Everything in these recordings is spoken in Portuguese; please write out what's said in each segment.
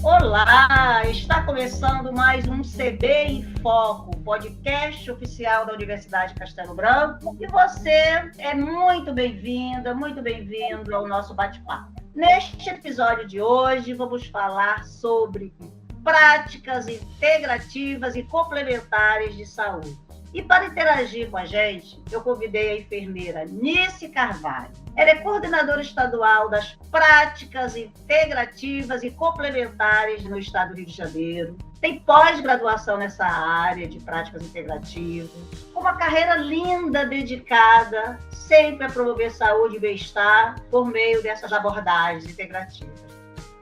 Olá, está começando mais um CB em Foco, podcast oficial da Universidade Castelo Branco. E você é muito bem-vinda, muito bem-vindo ao nosso bate-papo. Neste episódio de hoje, vamos falar sobre práticas integrativas e complementares de saúde. E para interagir com a gente, eu convidei a enfermeira Nice Carvalho. Ela é coordenadora estadual das práticas integrativas e complementares no estado do Rio de Janeiro. Tem pós-graduação nessa área de práticas integrativas, com uma carreira linda, dedicada sempre a promover saúde e bem-estar por meio dessas abordagens integrativas.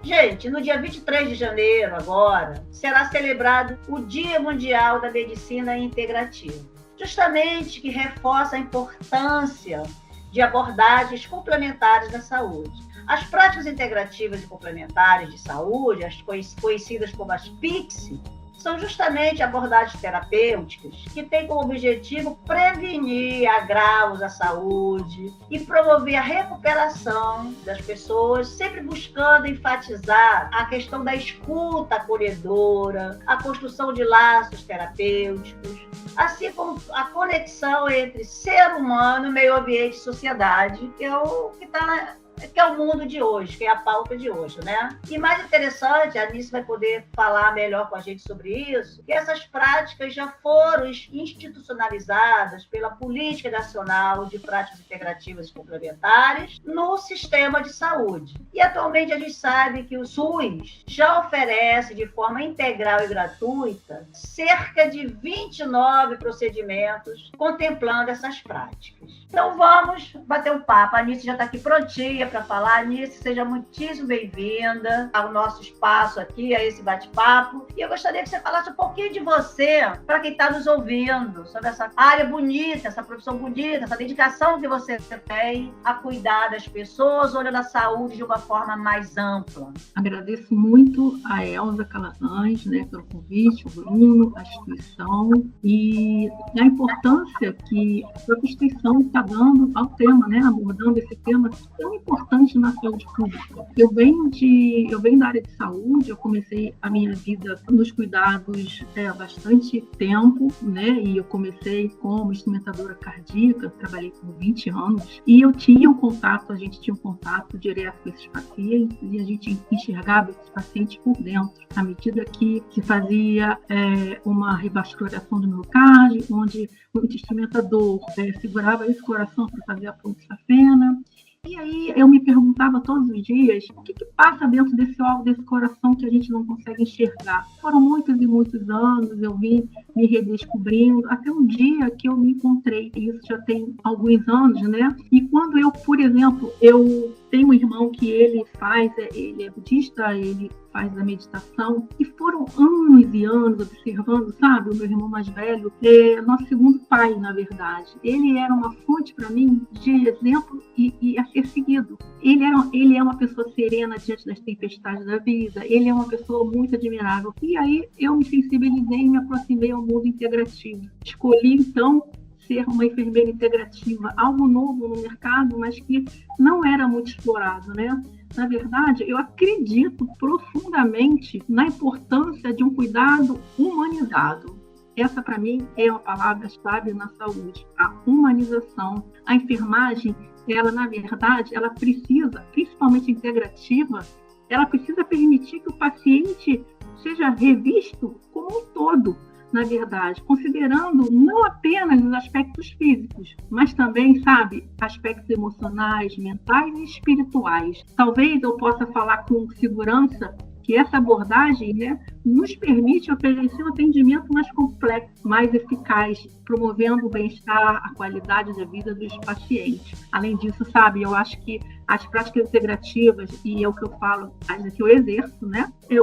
Gente, no dia 23 de janeiro, agora, será celebrado o Dia Mundial da Medicina Integrativa, justamente que reforça a importância de abordagens complementares da saúde. As práticas integrativas e complementares de saúde, as conhecidas como as PICS, são justamente abordagens terapêuticas que têm como objetivo prevenir agravos à saúde e promover a recuperação das pessoas, sempre buscando enfatizar a questão da escuta acolhedora, a construção de laços terapêuticos, assim como a conexão entre ser humano, meio ambiente e sociedade, que é o mundo de hoje, que é a pauta de hoje, né? E mais interessante, a Anice vai poder falar melhor com a gente sobre isso, que essas práticas já foram institucionalizadas pela Política Nacional de Práticas Integrativas e Complementares no sistema de saúde. E atualmente a gente sabe que o SUS já oferece de forma integral e gratuita cerca de 29 procedimentos contemplando essas práticas. Então vamos bater um papo. A Anice já está aqui prontinha para falar. Anice, seja muitíssimo bem-vinda ao nosso espaço aqui, a esse bate-papo. E eu gostaria que você falasse um pouquinho de você, para quem está nos ouvindo, sobre essa área bonita, essa profissão bonita, essa dedicação que você tem a cuidar das pessoas, olhando a saúde de uma forma mais ampla. Agradeço muito a Elza Calazans, pelo convite, o Bruno, a instituição e a importância que a própria instituição está dando ao tema, abordando esse tema tão importante na saúde pública. Eu venho da área de saúde, eu comecei a minha vida nos cuidados há bastante tempo, e eu comecei como instrumentadora cardíaca, trabalhei por 20 anos, e a gente tinha um contato direto com esses pacientes, e a gente enxergava esses pacientes por dentro, à medida que se fazia uma revascularização do miocárdio, onde o instrumentador segurava esse coração para fazer a ponte safena. E aí eu me perguntava todos os dias o que passa dentro desse coração que a gente não consegue enxergar. Foram muitos e muitos anos, eu vim me redescobrindo, até um dia que eu me encontrei, isso já tem alguns anos, E quando eu, por exemplo, eu tenho um irmão que ele é budista, ele faz a meditação, e foram anos e anos observando, o meu irmão mais velho, nosso segundo pai, na verdade. Ele era uma fonte para mim de exemplo e a ser seguido. Ele é uma pessoa serena diante das tempestades da vida, ele é uma pessoa muito admirável. E aí eu me sensibilizei e me aproximei ao mundo integrativo. Escolhi, então, ser uma enfermeira integrativa, algo novo no mercado, mas que não era muito explorado, Na verdade, eu acredito profundamente na importância de um cuidado humanizado. Essa, para mim, é uma palavra-chave na saúde, a humanização. A enfermagem, ela, na verdade, ela precisa, principalmente integrativa, ela precisa permitir que o paciente seja revisto como um todo, na verdade, considerando não apenas os aspectos físicos, mas também, aspectos emocionais, mentais e espirituais. Talvez eu possa falar com segurança que essa abordagem, nos permite oferecer um atendimento mais complexo, mais eficaz, promovendo o bem-estar, a qualidade da vida dos pacientes. Além disso, eu acho que as práticas integrativas, e é o que eu falo, as que eu exerço,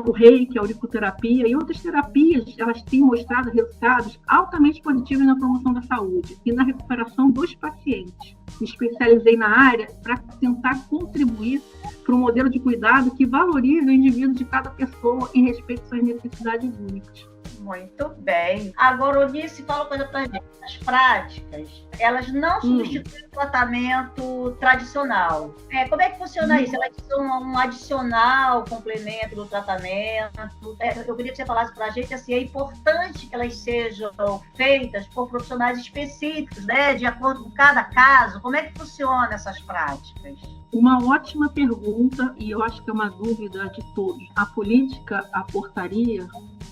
o reiki, a auriculoterapia e outras terapias, elas têm mostrado resultados altamente positivos na promoção da saúde e na recuperação dos pacientes. Me especializei na área para tentar contribuir para um modelo de cuidado que valorize o indivíduo de cada pessoa e respeite suas necessidades únicas. Muito bem. Agora, Eunice, fala uma coisa pra gente. As práticas, elas não substituem o tratamento tradicional. Como é que funciona isso? Elas são um adicional, complemento do tratamento? Eu queria que você falasse pra gente, assim, é importante que elas sejam feitas por profissionais específicos, né? De acordo com cada caso. Como é que funcionam essas práticas? Uma ótima pergunta, e eu acho que é uma dúvida de todos. A portaria,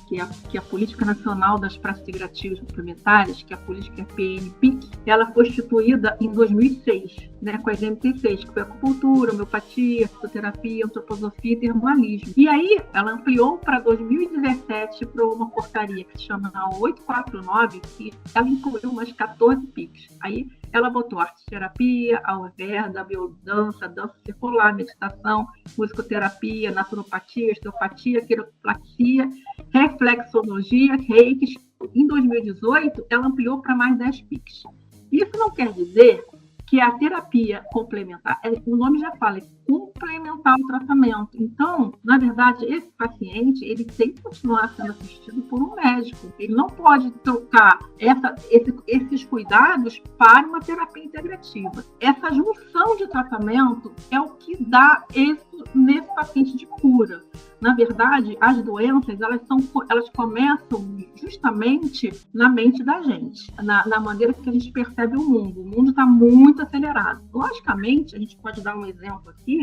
que é a Política Nacional das Práticas Integrativas Complementares, que é a política PNPIC, ela foi instituída em 2006, né, com as MT6, que foi acupuntura, homeopatia, fisioterapia, antroposofia e termalismo. E aí, ela ampliou para 2017 para uma portaria que se chama 849, que ela incluiu umas 14 PICs. Aí, ela botou arte-terapia, ayurveda, biodança, dança circular, meditação, musicoterapia, naturopatia, osteopatia, quiropraxia, reflexologia, reiki. Em 2018, ela ampliou para mais 10 PICs. Isso não quer dizer que a terapia complementar, o nome já fala, é complementar o tratamento. Então, na verdade, esse paciente, ele tem que continuar sendo assistido por um médico. Ele não pode trocar esses cuidados para uma terapia integrativa. Essa junção de tratamento é o que dá êxito nesse paciente de cura. Na verdade, as doenças, elas começam justamente na mente da gente, na maneira que a gente percebe o mundo. O mundo está muito acelerado. Logicamente, a gente pode dar um exemplo aqui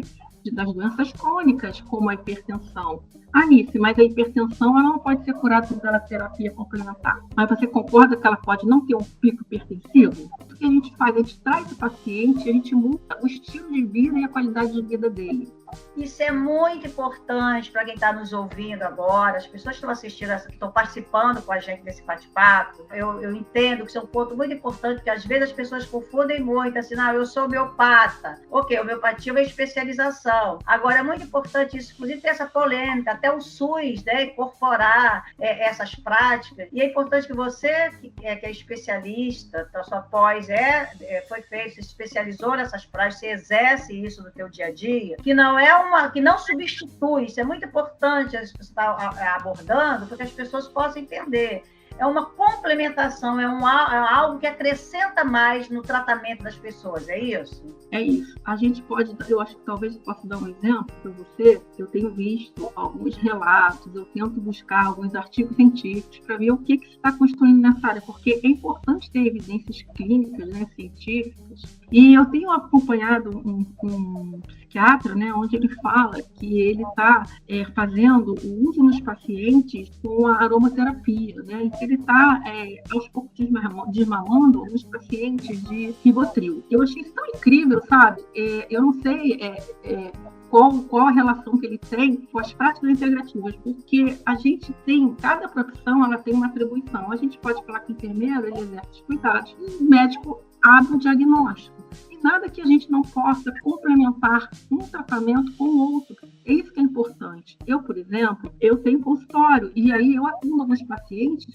das doenças crônicas, como a hipertensão. Anice, mas a hipertensão ela não pode ser curada pela terapia complementar. Mas você concorda que ela pode não ter um pico hipertensivo? O que a gente faz? A gente traz o paciente, a gente muda o estilo de vida e a qualidade de vida dele. Isso é muito importante para quem está nos ouvindo agora, as pessoas que estão assistindo, que estão participando com a gente desse bate-papo. Eu entendo que isso é um ponto muito importante, porque às vezes as pessoas confundem muito, assim, eu sou homeopata. Ok, homeopatia é uma especialização. Agora, é muito importante isso, inclusive tem essa polêmica, até o SUS, né, incorporar essas práticas. E é importante que você, que é especialista, então, sua pós foi feita, se especializou nessas práticas, você exerce isso no seu dia a dia, que não substitui, isso é muito importante você estar abordando, para que as pessoas possam entender. É uma complementação, é algo que acrescenta mais no tratamento das pessoas, é isso? É isso. A gente pode, eu acho que talvez eu possa dar um exemplo para você. Eu tenho visto alguns relatos, eu tento buscar alguns artigos científicos para ver o que se está construindo nessa área, porque é importante ter evidências clínicas, né, científicas. E eu tenho acompanhado um psiquiatra, né, onde ele fala que ele está fazendo o uso nos pacientes com a aromaterapia, né, em que ele está aos poucos desmamando nos pacientes de Rivotril. Eu achei isso tão incrível, sabe? Eu não sei qual a relação que ele tem com as práticas integrativas, porque a gente tem, cada profissão ela tem uma atribuição. A gente pode falar que o enfermeiro ele exerce os cuidados, e o médico abre o diagnóstico. E nada que a gente não possa complementar um tratamento com o outro. É isso que é importante. Eu, por exemplo, tenho consultório, e aí eu atendo alguns pacientes,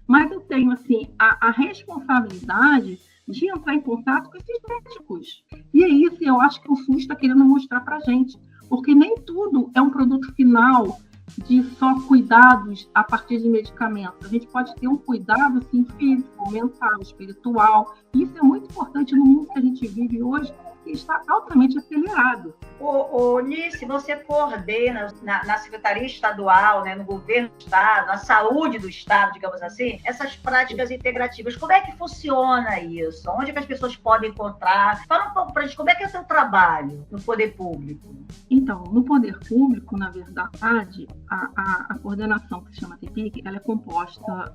mas eu tenho, assim, a responsabilidade de entrar em contato com esses médicos. E é isso, eu acho que o SUS está querendo mostrar para a gente, porque nem tudo é um produto final de só cuidados a partir de medicamentos. A gente pode ter um cuidado assim, físico, mental, espiritual. Isso é muito importante no mundo que a gente vive hoje, que está altamente acelerado. Eunice, você coordena na Secretaria Estadual, né, no governo do Estado, na saúde do Estado, digamos assim, essas práticas integrativas. Como é que funciona isso? Onde é que as pessoas podem encontrar? Fala um pouco para a gente, como é que é o seu trabalho no poder público? Então, no poder público, na verdade, a coordenação que se chama TPIC, ela é composta,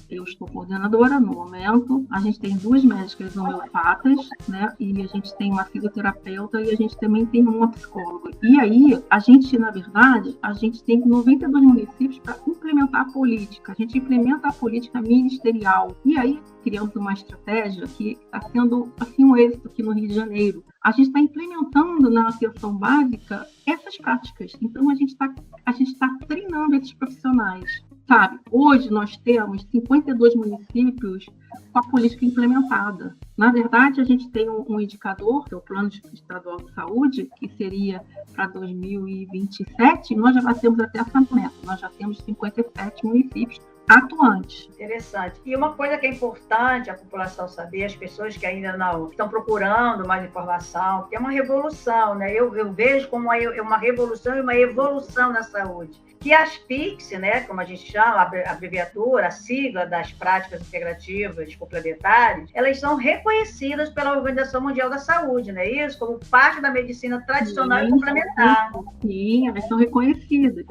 eu estou coordenadora no momento, a gente tem 2 médicas homeopatas, né, e a gente tem uma fisioterapeuta e a gente também tem uma psicóloga. E aí, a gente, na verdade, a gente tem 92 municípios para implementar a política. A gente implementa a política ministerial. E aí, criamos uma estratégia que está sendo assim, um êxito aqui no Rio de Janeiro. A gente está implementando na atenção básica essas práticas. Então, a gente está treinando esses profissionais. Sabe, hoje nós temos 52 municípios com a política implementada. Na verdade, a gente tem um indicador, que é o Plano Estadual de Saúde, que seria para 2027, nós já batemos até essa meta. Nós já temos 57 municípios atuantes. Interessante. E uma coisa que é importante a população saber, as pessoas que ainda não estão procurando mais informação, porque é uma revolução, né? Eu vejo como uma revolução e uma evolução na saúde. Que as PICS, né, como a gente chama, a abreviatura, a sigla das práticas integrativas complementares, elas são reconhecidas pela Organização Mundial da Saúde, não é isso? Como parte da medicina tradicional e complementar. Sim, elas são reconhecidas.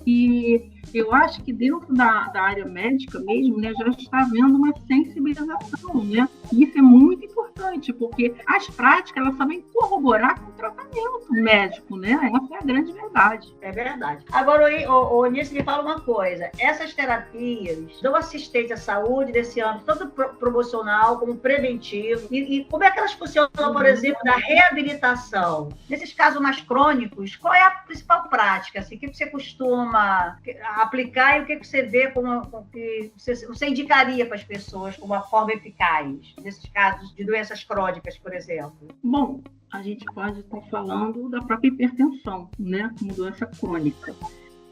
E eu acho que dentro da área médica mesmo, né, já está havendo uma sensibilização, né? E isso é muito importante, porque as práticas, elas sabem corroborar com o tratamento médico, né? Essa é a grande verdade. É verdade. Agora, o Eunice, me fala uma coisa. Essas terapias dão assistência à saúde desse âmbito, tanto promocional como preventivo. E como é que elas funcionam, por exemplo, na reabilitação? Nesses casos mais crônicos, qual é a principal prática? Assim, o que você costuma aplicar e o que você vê como que você indicaria para as pessoas como uma forma eficaz nesses casos de doenças crônicas, por exemplo? Bom, a gente pode estar falando da própria hipertensão, né, como doença crônica.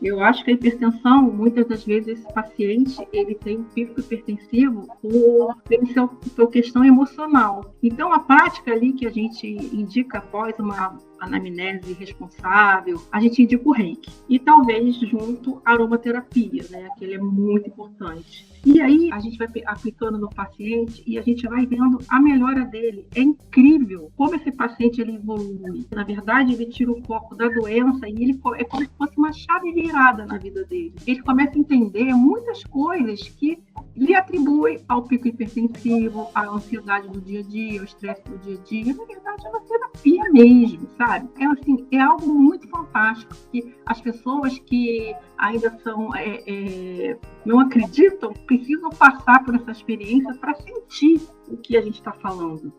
Eu acho que a hipertensão, muitas das vezes, esse paciente, ele tem um pico hipertensivo por questão emocional. Então, a prática ali que a gente indica após uma anamnese responsável, a gente indica o reiki. E talvez junto à aromaterapia, né, que ele é muito importante. E aí, a gente vai aplicando no paciente e a gente vai vendo a melhora dele. É incrível como esse paciente ele evolui. Na verdade, ele tira o foco da doença e ele é como se fosse uma chave virada na vida dele. Ele começa a entender muitas coisas que lhe atribuem ao pico hipertensivo, à ansiedade do dia a dia, ao estresse do dia a dia. Na verdade, é uma terapia mesmo, sabe? É algo muito fantástico que as pessoas que ainda não acreditam precisam passar por essa experiência para sentir o que a gente está falando.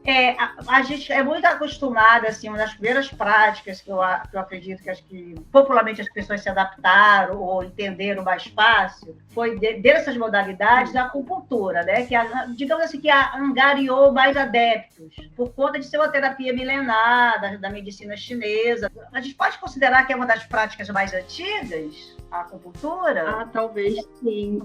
A gente é muito acostumada, assim, uma das primeiras práticas que eu acredito que, popularmente as pessoas se adaptaram ou entenderam mais fácil, foi dessas modalidades da acupuntura, né? Que, digamos assim, que angariou mais adeptos, por conta de ser uma terapia milenar da medicina chinesa. A gente pode considerar que é uma das práticas mais antigas? A acupuntura? Talvez sim.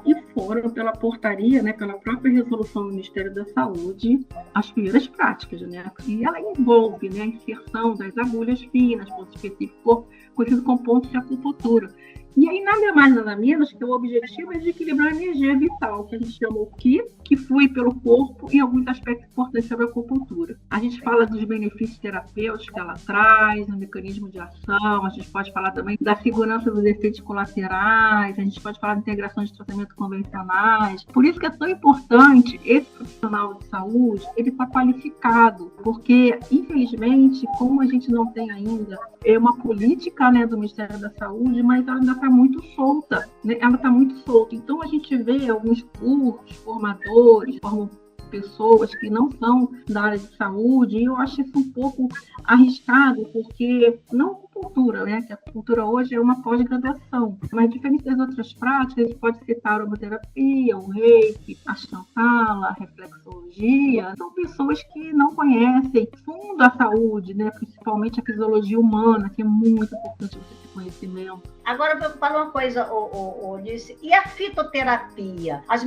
E foram pela portaria, né, pela própria resolução do Ministério da Saúde, as primeiras práticas, né? E ela envolve, né, a inserção das agulhas finas, ponto específico, conhecido como ponto de acupuntura. E aí, nada mais, nada menos que o objetivo é de equilibrar a energia vital, que a gente chama o Qi, que flui pelo corpo e alguns aspectos importantes sobre a acupuntura. A gente fala dos benefícios terapêuticos que ela traz, o mecanismo de ação, a gente pode falar também da segurança dos efeitos colaterais, a gente pode falar da integração de tratamento convencionais. Por isso que é tão importante esse profissional de saúde, ele estar qualificado, porque, infelizmente, como a gente não tem ainda uma política, né, do Ministério da Saúde, mas ela ainda está muito solta, né? Ela está muito solta. Então, a gente vê alguns cursos, formadores, formam pessoas que não são da área de saúde, e eu acho isso um pouco arriscado, porque não a acupuntura, né? Que a acupuntura hoje é uma pós-graduação, mas diferente das outras práticas, a gente pode citar a aromaterapia, o reiki, a Shantala, a reflexologia, são pessoas que não conhecem fundo da saúde, né? Principalmente a fisiologia humana, que é muito importante você ter conhecimento. Agora, eu falo uma coisa, Eunice, e a fitoterapia? As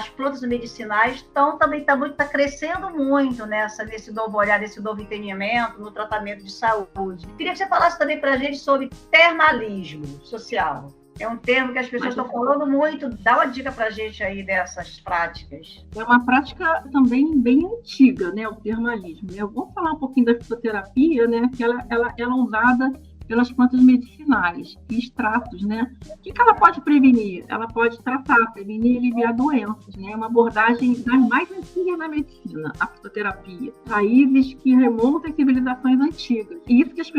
plantas medicinais também tá crescendo muito nesse novo olhar, nesse novo entendimento no tratamento de saúde. Queria que você falasse também para a gente sobre termalismo social. É um termo que as pessoas estão falando muito. Dá uma dica para a gente aí dessas práticas. É uma prática também bem antiga, né, o termalismo. Eu vou falar um pouquinho da fitoterapia, né, que ela é usada pelas plantas medicinais e extratos, né? O que ela pode prevenir? Ela pode tratar, prevenir e aliviar doenças, né? É uma abordagem das mais antigas da medicina, a fitoterapia. Raízes que remontam às civilizações antigas. E isso que as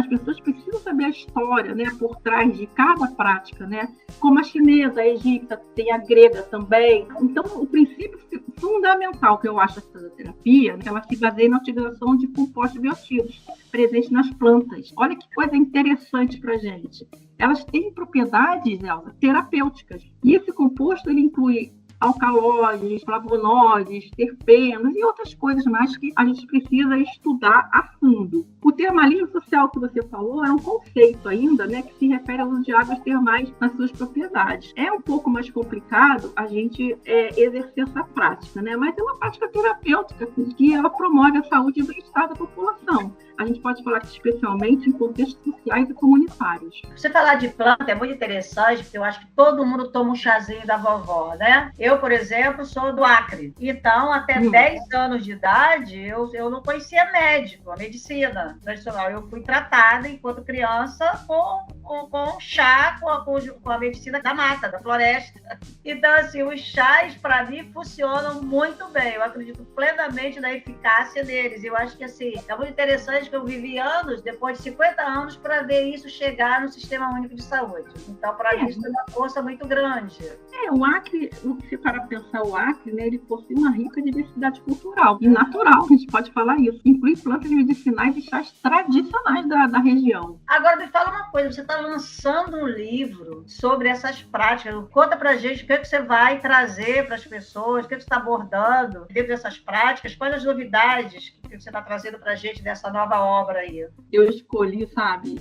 pessoas precisam saber a história, né? Por trás de cada prática, né? Como a chinesa, a egípcia, tem a grega também. Então, o princípio fundamental que eu acho da fitoterapia, ela se baseia na utilização de compostos bioativos presentes nas plantas. Olha que coisa interessante para a gente. Elas têm propriedades, Elza, terapêuticas. E esse composto, ele inclui alcaloides, flavonoides, terpenos e outras coisas mais que a gente precisa estudar a fundo. O termalismo social que você falou é um conceito ainda, né, que se refere ao uso de águas termais nas suas propriedades. É um pouco mais complicado a gente exercer essa prática, né, mas é uma prática terapêutica que ela promove a saúde e o bem-estar da população. A gente pode falar que especialmente em contextos sociais e comunitários. Você falar de planta é muito interessante, porque eu acho que todo mundo toma um chazinho da vovó, né? Eu, por exemplo, sou do Acre. Então, até 10 anos de idade, eu não conhecia médico, a medicina tradicional. Eu fui tratada, enquanto criança, com chá, com a medicina da mata, da floresta. Então, assim, os chás, para mim, funcionam muito bem. Eu acredito plenamente na eficácia deles. Eu acho que, assim, é muito interessante que eu vivi anos, depois de 50 anos, para ver isso chegar no Sistema Único de Saúde. Então, para mim, isso é uma força muito grande. O Acre, se parar para pensar, o Acre, né, ele possui uma rica diversidade cultural e natural, a gente pode falar isso. Inclui plantas medicinais e chás tradicionais da região. Agora, me fala uma coisa, você está lançando um livro sobre essas práticas. Conta para a gente o que você vai trazer para as pessoas, o que você está abordando dentro dessas práticas, quais as novidades que você está trazendo para a gente dessa nova obra aí. Eu escolhi,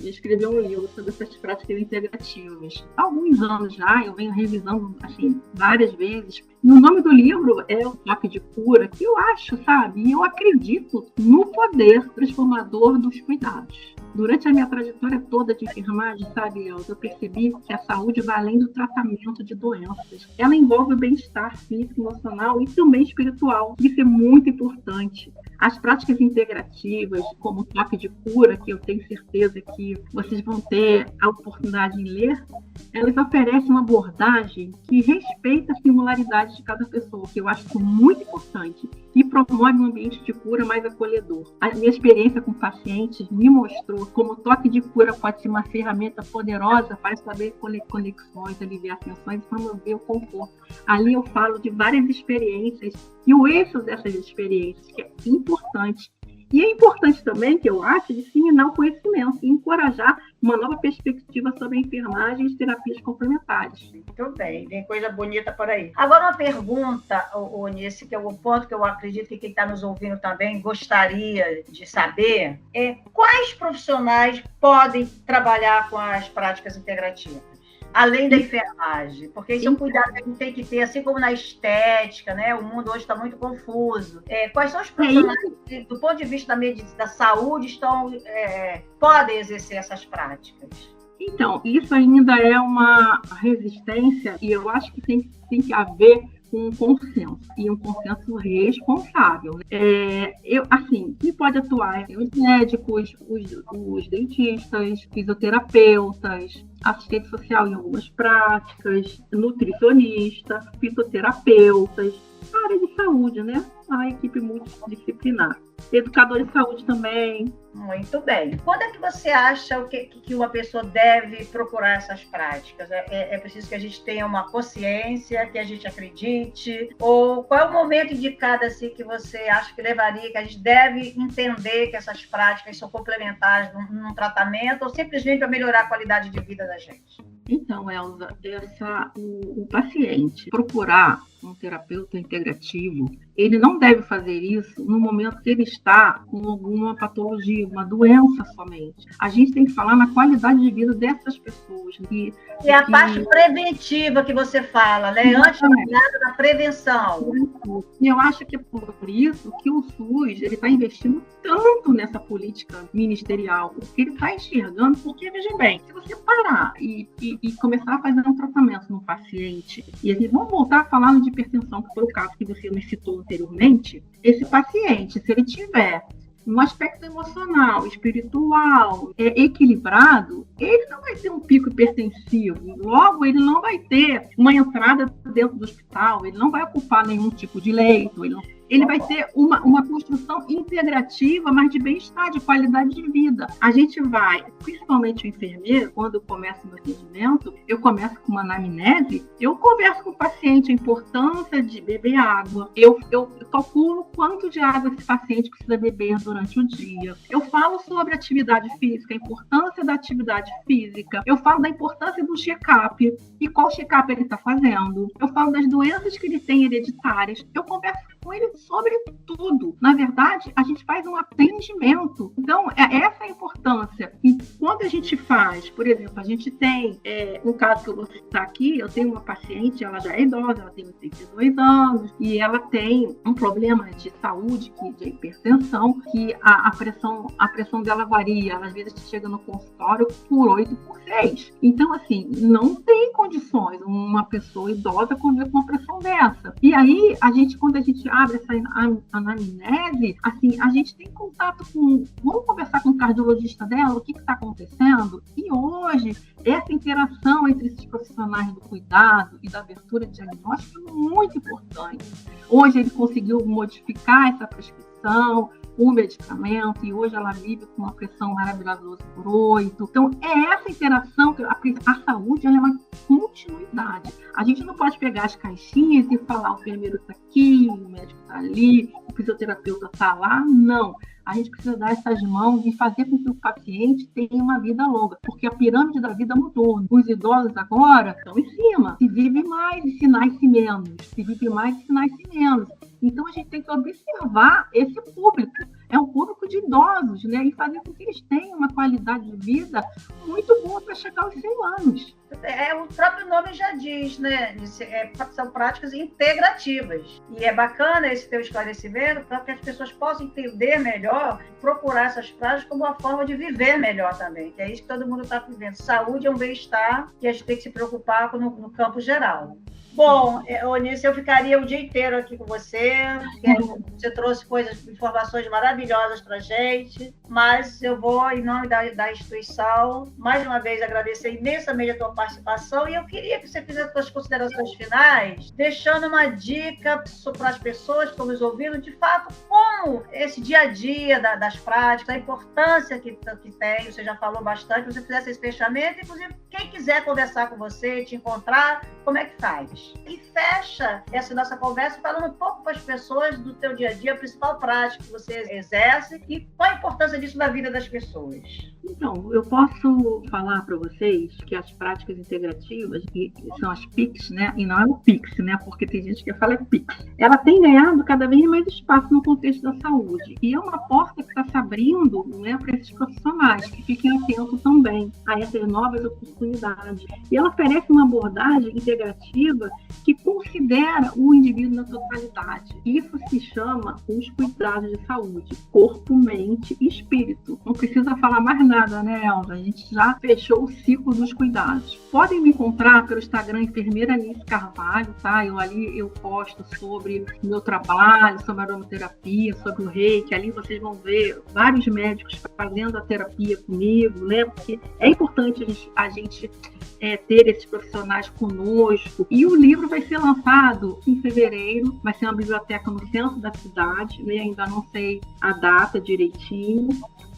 escrever um livro sobre essas práticas integrativas. Há alguns anos já, eu venho revisando, assim, várias vezes. E o nome do livro é O Toque de Cura, que eu acho, e eu acredito no poder transformador dos cuidados. Durante a minha trajetória toda de enfermagem, eu percebi que a saúde vai além do tratamento de doenças. Ela envolve o bem-estar físico, emocional e também espiritual. Isso é muito importante. As práticas integrativas, como o toque de cura, que eu tenho certeza que vocês vão ter a oportunidade de ler, elas oferecem uma abordagem que respeita a singularidade de cada pessoa, que eu acho muito importante, e promove um ambiente de cura mais acolhedor. A minha experiência com pacientes me mostrou como o toque de cura pode ser uma ferramenta poderosa para estabelecer conexões, aliviar tensões e promover o conforto. Ali eu falo de várias experiências e o eixo dessas experiências, que é importante. E é importante também, que eu acho, disseminar o conhecimento e encorajar uma nova perspectiva sobre a enfermagem e terapias complementares. Muito bem, tem coisa bonita por aí. Agora uma pergunta, Onice, que é o ponto que eu acredito que quem está nos ouvindo também gostaria de saber, quais profissionais podem trabalhar com as práticas integrativas? Além da enfermagem, porque isso é um cuidado que a gente tem que ter, assim como na estética, né? O mundo hoje está muito confuso. Quais são os profissionais que, do ponto de vista da saúde, podem exercer essas práticas? Então, isso ainda é uma resistência e eu acho que tem que haver um consenso, e um consenso responsável. Quem pode atuar? Os médicos, os dentistas, fisioterapeutas, assistente social em algumas práticas, nutricionista, fisioterapeutas, a área de saúde, né? A equipe multidisciplinar. Educador de saúde também. Muito bem. Quando é que você acha que uma pessoa deve procurar essas práticas? É preciso que a gente tenha uma consciência, que a gente acredite? Ou qual é o momento indicado assim, que você acha que levaria, que a gente deve entender que essas práticas são complementares num tratamento ou simplesmente para melhorar a qualidade de vida da gente? Então, Elza, o paciente procurar um terapeuta integrativo, ele não deve fazer isso no momento que ele está com alguma patologia, uma doença somente. A gente tem que falar na qualidade de vida dessas pessoas. E a parte preventiva que você fala, né? Antes de nada, da prevenção. E eu acho que é por isso que o SUS está investindo tanto nessa política ministerial, porque ele está enxergando, porque, veja bem, se você parar e começar a fazer um tratamento no paciente, e a gente vamos voltar a falar de hipertensão, que foi o caso que você me citou anteriormente, esse paciente, se ele tiver um aspecto emocional, espiritual, equilibrado, ele não vai ter um pico hipertensivo. Logo, ele não vai ter uma entrada dentro do hospital, ele não vai ocupar nenhum tipo de leito, ele vai ter uma construção integrativa, mas de bem-estar, de qualidade de vida. A gente vai, principalmente o enfermeiro, quando eu começo meu atendimento, eu começo com uma anamnese, eu converso com o paciente a importância de beber água, eu calculo quanto de água esse paciente precisa beber durante o dia, eu falo sobre atividade física, a importância da atividade física, eu falo da importância do check-up e qual check-up ele está fazendo, eu falo das doenças que ele tem hereditárias, eu converso com ele sobre tudo. Na verdade, a gente faz um atendimento. Então, essa é a importância. E quando a gente faz, por exemplo, a gente tem um caso que eu vou citar aqui, eu tenho uma paciente, ela já é idosa, ela tem 82 anos, e ela tem um problema de saúde, de hipertensão, que a pressão dela varia. Ela, às vezes, chega no consultório por 8 por 6. Então, assim, não tem condições uma pessoa idosa conviver com uma pressão dessa. E aí, quando a gente abre essa anamnese, assim, a gente tem contato vamos conversar com o cardiologista dela, o que está acontecendo? E hoje, essa interação entre esses profissionais do cuidado e da abertura de diagnóstico é muito importante. Hoje ele conseguiu modificar essa prescrição, o medicamento, e hoje ela vive com uma pressão maravilhosa 12/8. Então, é essa interação, que a saúde ela é uma continuidade. A gente não pode pegar as caixinhas e falar o enfermeiro está aqui, o médico está ali, o fisioterapeuta está lá. Não. A gente precisa dar essas mãos e fazer com que o paciente tenha uma vida longa, porque a pirâmide da vida mudou. Os idosos agora estão em cima. Se vive mais e se nasce menos. Se vive mais e se nasce menos. Então, a gente tem que observar esse público. É um público de idosos, né? E fazer com que eles tenham uma qualidade de vida muito boa para chegar aos 100 anos. O próprio nome já diz, né? São práticas integrativas. E é bacana esse teu esclarecimento para que as pessoas possam entender melhor, procurar essas práticas como uma forma de viver melhor também. Que é isso que todo mundo está vivendo. Saúde é um bem-estar que a gente tem que se preocupar no campo geral. Bom, Onísse, eu ficaria o dia inteiro aqui com você. Você trouxe informações maravilhosas para a gente, mas eu vou, em nome da instituição, mais uma vez agradecer imensamente a tua participação, e eu queria que você fizesse suas considerações finais, deixando uma dica para as pessoas que estão nos ouvindo, de fato, como esse dia a dia das práticas, a importância que tem, você já falou bastante, você fizesse esse fechamento, inclusive, quem quiser conversar com você, te encontrar, como é que faz? E fecha essa nossa conversa falando um pouco para as pessoas do teu dia a dia, a principal prática que você exerce e qual a importância disso na vida das pessoas. Então, eu posso falar para vocês que as práticas integrativas, que são as PICs, né? E não é o PIX, né? Porque tem gente que fala PIX. Ela tem ganhado cada vez mais espaço no contexto da saúde. E é uma porta que está se abrindo, né, para esses profissionais que fiquem atentos também a essas novas oportunidades. E ela oferece uma abordagem integrativa que considera o indivíduo na totalidade. Isso se chama os cuidados de saúde, corpo, mente e espírito. Não precisa falar mais nada, né, Elza? A gente já fechou o ciclo dos cuidados. Podem me encontrar pelo Instagram Enfermeira Anice Carvalho, tá? Eu posto sobre o meu trabalho, sobre a aromaterapia, sobre o reiki. Ali vocês vão ver vários médicos fazendo a terapia comigo, né? Porque é importante a gente ter esses profissionais conosco. E o livro vai ser lançado em fevereiro, vai ser uma biblioteca no centro da cidade, né? Ainda não sei a data direitinho.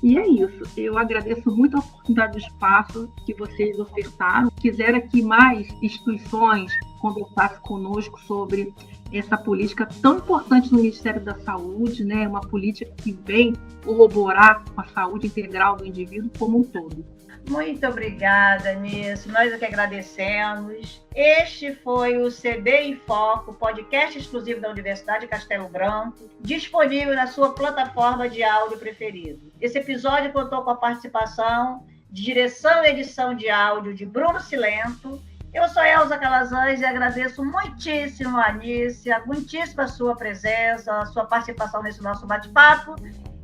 E é isso. Eu agradeço muito a oportunidade do espaço que vocês ofertaram. Quiser que mais instituições conversassem conosco sobre essa política tão importante no Ministério da Saúde, né? Uma política que vem corroborar com a saúde integral do indivíduo como um todo. Muito obrigada, Anice. Nós é que agradecemos. Este foi o CB em Foco, podcast exclusivo da Universidade Castelo Branco, disponível na sua plataforma de áudio preferido. Esse episódio contou com a participação de direção e edição de áudio de Bruno Silento. Eu sou Elza Calazans e agradeço muitíssimo a Anice, muitíssimo a sua presença, a sua participação nesse nosso bate-papo.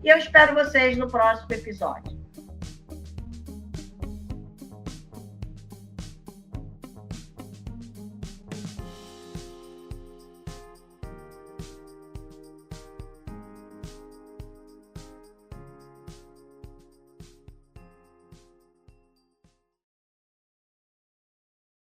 E eu espero vocês no próximo episódio.